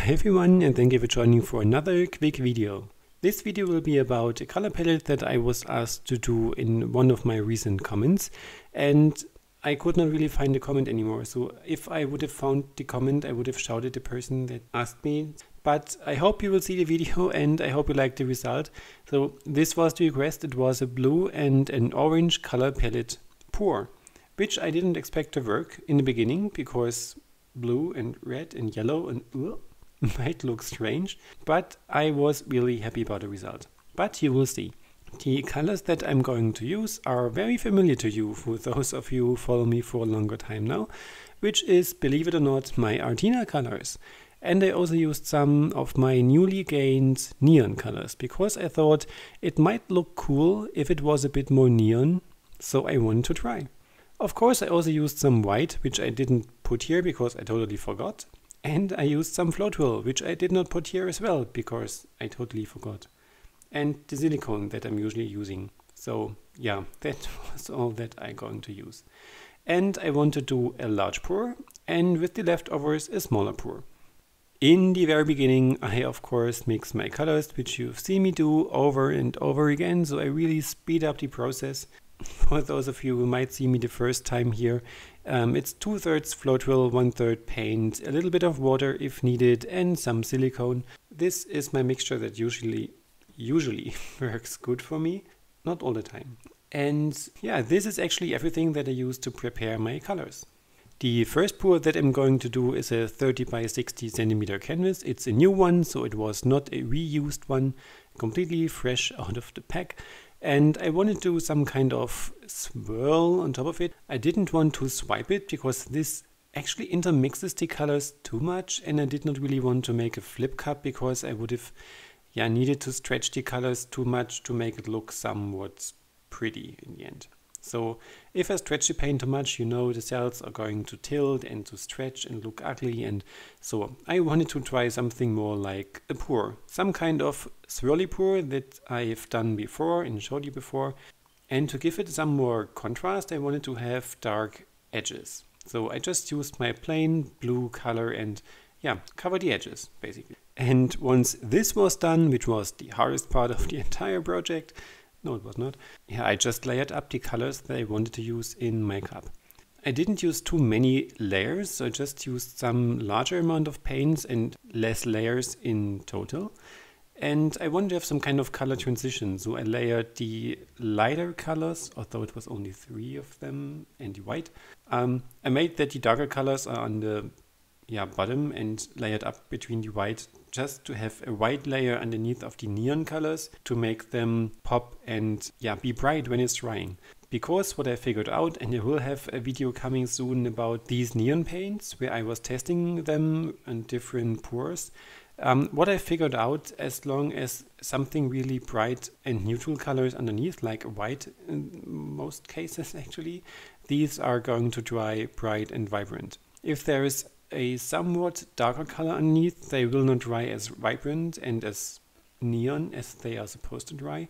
Hi everyone, and thank you for joining for another quick video. This video will be about a color palette that I was asked to do in one of my recent comments, and I could not really find the comment anymore. So if I would have found the comment, I would have shouted the person that asked me. But I hope you will see the video and I hope you like the result. So this was the request. It was a blue and an orange color palette pour, which I didn't expect to work in the beginning because blue and red and yellow and might look strange, but I was really happy about the result. But you will see. The colors that I'm going to use are very familiar to you, for those of you who follow me for a longer time now, which is, believe it or not, my Artina colors. And I also used some of my newly gained neon colors, because I thought it might look cool if it was a bit more neon, so I wanted to try. Of course, I also used some white, which I didn't put here because I totally forgot. And I used some Floatwhirl, which I did not put here as well, because I totally forgot. And the silicone that I'm usually using. So yeah, that was all that I'm going to use. And I want to do a large pour, and with the leftovers a smaller pour. In the very beginning, I of course mix my colors, which you've seen me do over and over again, so I really speed up the process. For those of you who might see me the first time here, it's 2/3 Floatwhirl, 1/3 paint, a little bit of water if needed, and some silicone. This is my mixture that usually works good for me, not all the time. And yeah, this is actually everything that I use to prepare my colors. The first pour that I'm going to do is a 30 by 60 centimeter canvas. It's a new one, so it was not a reused one, completely fresh out of the pack. And I wanted to do some kind of swirl on top of it. I didn't want to swipe it because this actually intermixes the colors too much, and I did not really want to make a flip cup because I would have needed to stretch the colors too much to make it look somewhat pretty in the end. So if I stretch the paint too much, you know, the cells are going to tilt and to stretch and look ugly, and so I wanted to try something more like a pour. Some kind of swirly pour that I've done before and showed you before. And to give it some more contrast, I wanted to have dark edges. So I just used my plain blue color and cover the edges basically. And once this was done, which was the hardest part of the entire project, no, it was not. I just layered up the colors that I wanted to use in my cup. I didn't use too many layers, so I just used some larger amount of paints and less layers in total. And I wanted to have some kind of color transition, so I layered the lighter colors, although it was only 3 of them, and the white. I made that the darker colors are on the bottom and layered up between the white, just to have a white layer underneath of the neon colors to make them pop and be bright when it's drying. Because what I figured out, and I will have a video coming soon about these neon paints where I was testing them on different pours. What I figured out, as long as something really bright and neutral colors underneath, like white in most cases actually, these are going to dry bright and vibrant. If there is a somewhat darker color underneath, they will not dry as vibrant and as neon as they are supposed to dry,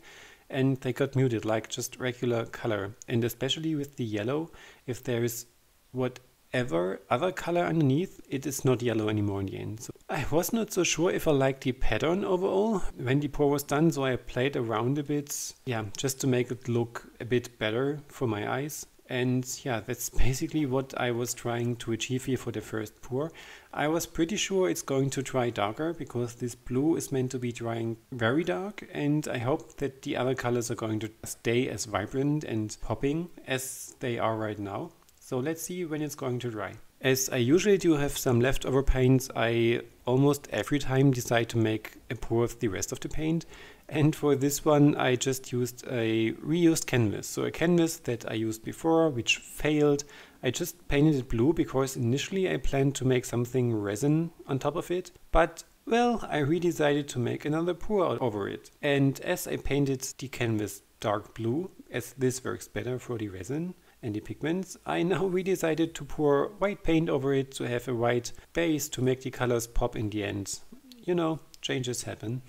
and they got muted like just regular color. And especially with the yellow, if there is whatever other color underneath, it is not yellow anymore in the end. So I was not so sure if I liked the pattern overall when the pour was done, so I played around a bit, just to make it look a bit better for my eyes. And that's basically what I was trying to achieve here for the first pour. I was pretty sure it's going to dry darker because this blue is meant to be drying very dark, and I hope that the other colors are going to stay as vibrant and popping as they are right now. So let's see when it's going to dry. As I usually do have some leftover paints, I almost every time decide to make a pour of the rest of the paint. And for this one, I just used a reused canvas. So a canvas that I used before, which failed. I just painted it blue because initially I planned to make something resin on top of it. But, well, I decided to make another pour over it. And as I painted the canvas dark blue, as this works better for the resin and the pigments, I now decided to pour white paint over it to have a white base to make the colors pop in the end. You know, changes happen.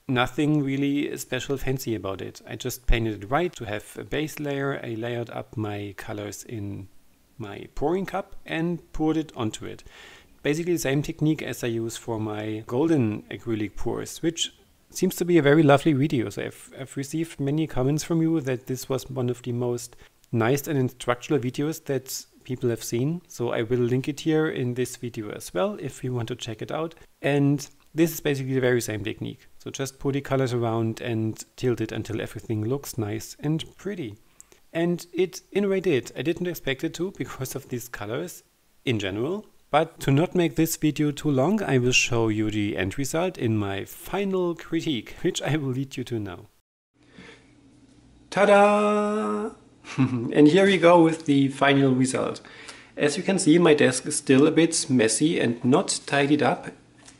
Nothing really special fancy about it. I just painted it white to have a base layer. I layered up my colors in my pouring cup and poured it onto it. basically the same technique as I use for my golden acrylic pours, which seems to be a very lovely video. So I've received many comments from you that this was one of the most nice and instructional videos that people have seen. So I will link it here in this video as well if you want to check it out. And this is basically the very same technique. So just put the colors around and tilt it until everything looks nice and pretty. And it in a way did. I didn't expect it to because of these colors in general. But to not make this video too long, I will show you the end result in my final critique, which I will lead you to now. Ta-da! And here we go with the final result. As you can see, my desk is still a bit messy and not tidied up.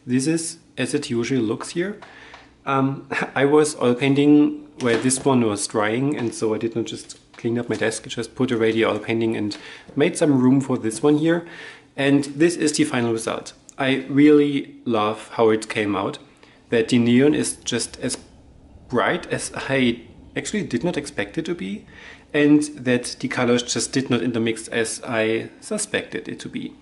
This is as it usually looks here. I was oil painting where this one was drying, and so I did not just clean up my desk, I just put away the oil painting and made some room for this one here. And this is the final result. I really love how it came out, that the neon is just as bright as I actually did not expect it to be, and that the colors just did not intermix as I suspected it to be.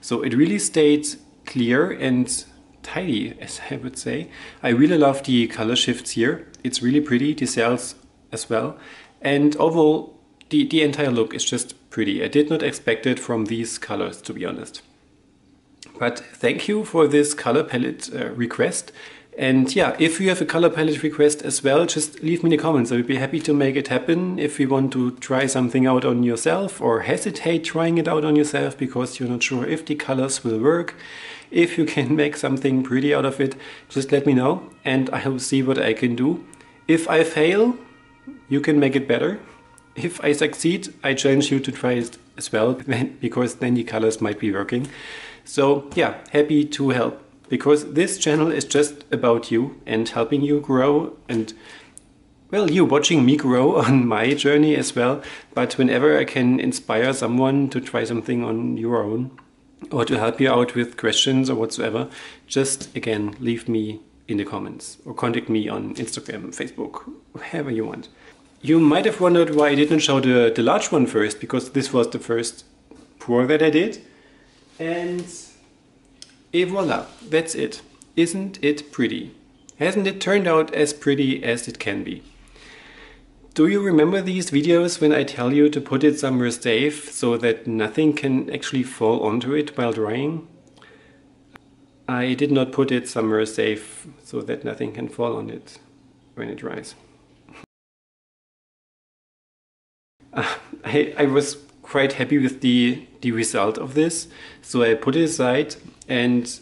So it really stayed clear and tidy, as I would say. I really love the color shifts here. It's really pretty, the cells as well. And overall, the entire look is just pretty. I did not expect it from these colors, to be honest. But thank you for this color palette request. And yeah, if you have a color palette request as well, just leave me in the comments. I would be happy to make it happen if you want to try something out on yourself or hesitate trying it out on yourself because you're not sure if the colors will work. If you can make something pretty out of it, just let me know and I will see what I can do. If I fail, you can make it better. If I succeed, I challenge you to try it as well, because then the colors might be working. So yeah, happy to help, because this channel is just about you and helping you grow and, well, you watching me grow on my journey as well. But whenever I can inspire someone to try something on your own or to help you out with questions or whatsoever, just again, leave me in the comments or contact me on Instagram, Facebook, wherever you want. You might have wondered why I didn't show the large one first, because this was the first pour that I did. And et voila, that's it. Isn't it pretty? Hasn't it turned out as pretty as it can be? Do you remember these videos when I tell you to put it somewhere safe so that nothing can actually fall onto it while drying? I did not put it somewhere safe so that nothing can fall on it when it dries. I was quite happy with the result of this, so I put it aside and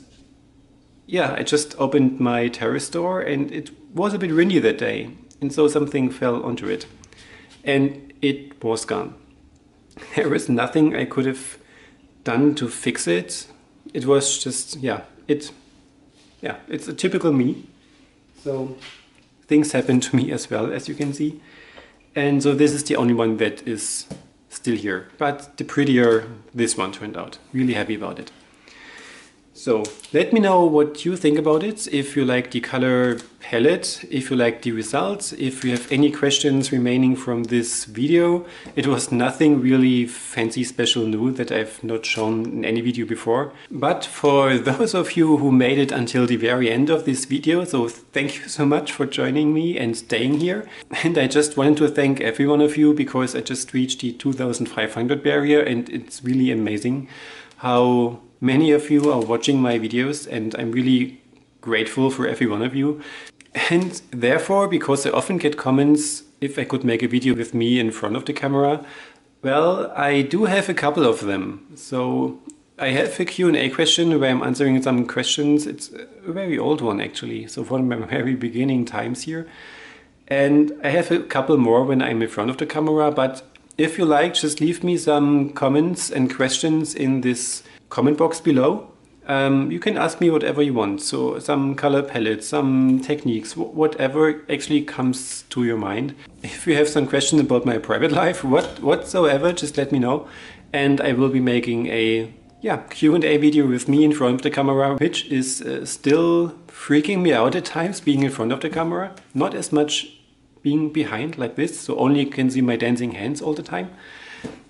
yeah, I just opened my terrace door and it was a bit windy that day, and so something fell onto it and it was gone. There was nothing I could have done to fix it. It was just, it's a typical me. So things happen to me as well, as you can see. And so this is the only one that is still here. But the prettier this one turned out. Really happy about it. So let me know what you think about it, if you like the color palette, if you like the results, if you have any questions remaining from this video. It was nothing really fancy, special, new that I've not shown in any video before. But for those of you who made it until the very end of this video, so thank you so much for joining me and staying here. And I just wanted to thank every one of you, because I just reached the 2,500 barrier and it's really amazing how many of you are watching my videos, and I'm really grateful for every one of you. And therefore, because I often get comments if I could make a video with me in front of the camera, well, I do have a couple of them. So I have a Q&A question where I'm answering some questions. It's a very old one actually, so from my very beginning times here. And I have a couple more when I'm in front of the camera, but if you like, just leave me some comments and questions in this comment box below. You can ask me whatever you want. So some color palettes, some techniques, whatever actually comes to your mind. If you have some questions about my private life, whatsoever, just let me know. And I will be making a Q&A video with me in front of the camera, which is still freaking me out at times, being in front of the camera. Not as much being behind like this, so only you can see my dancing hands all the time.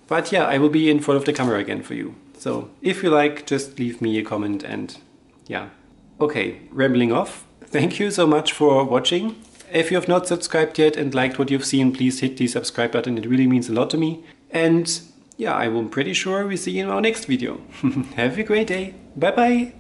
But yeah, I will be in front of the camera again for you. So if you like, just leave me a comment and yeah. Okay, rambling off. Thank you so much for watching. If you have not subscribed yet and liked what you've seen, please hit the subscribe button. It really means a lot to me. And yeah, I'm pretty sure we see you in our next video. Have a great day. Bye bye.